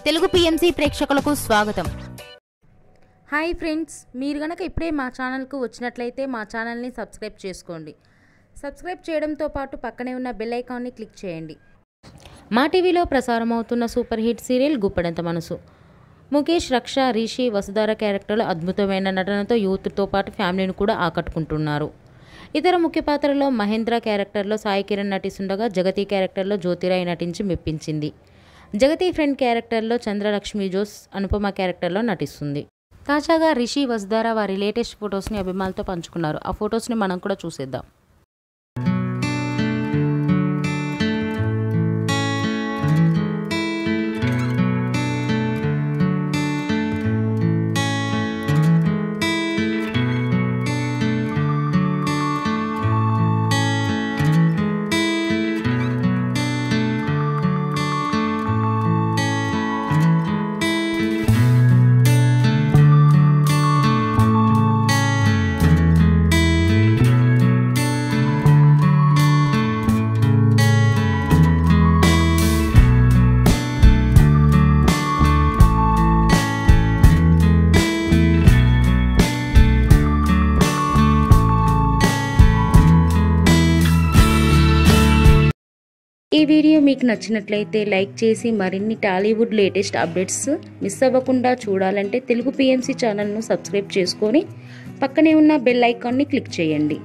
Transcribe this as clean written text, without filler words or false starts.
Telugu PMC ప్రేక్షకులకు స్వాగతం. Hi friends, మీరు గనక ఇప్పుడే మా ఛానల్కు వచ్చినట్లయితే మా ఛానల్ని సబ్స్క్రైబ్ చేసుకోండి. సబ్స్క్రైబ్ చేయడంతో పాటు పక్కనే ఉన్న బెల్ ఐకాన్ని క్లిక్ చేయండి. మా టీవీలో ప్రసారం అవుతున్న సూపర్ హిట్ సీరియల్ గుప్పెడంత మనసు. ముఖేష్, రక్ష, రిషి, వసుధార క్యారెక్టర్లు అద్భుతమైన నటనతో యూత్తో పాటు ఫ్యామిలీని కూడా ఆకట్టుకుంటున్నారు. ఇతర ముఖ్య పాత్రలో మహేంద్ర క్యారెక్టర్లో సాయి కిరణ్ నటిస్తుండగా జగతి క్యారెక్టర్లో జ్యోతిరాయ్ నటించి మెప్పించింది. జగతి ఫ్రెండ్ క్యారెక్టర్లో చంద్రలక్ష్మి జోస్ అనుపమ క్యారెక్టర్లో నటిస్తుంది. తాజాగా రిషి, వసుధార వారి లేటెస్ట్ ఫొటోస్ని అభిమానులతో పంచుకున్నారు. ఆ ఫొటోస్ని మనం కూడా చూసేద్దాం. ఈ వీడియో మీకు నచ్చినట్లయితే లైక్ చేసి మరిన్ని టాలీవుడ్ లేటెస్ట్ అప్డేట్స్ మిస్ అవ్వకుండా చూడాలంటే తెలుగు పిఎంసి ఛానల్ను సబ్స్క్రైబ్ చేసుకొని పక్కనే ఉన్న బెల్ ఐకాన్ని క్లిక్ చేయండి.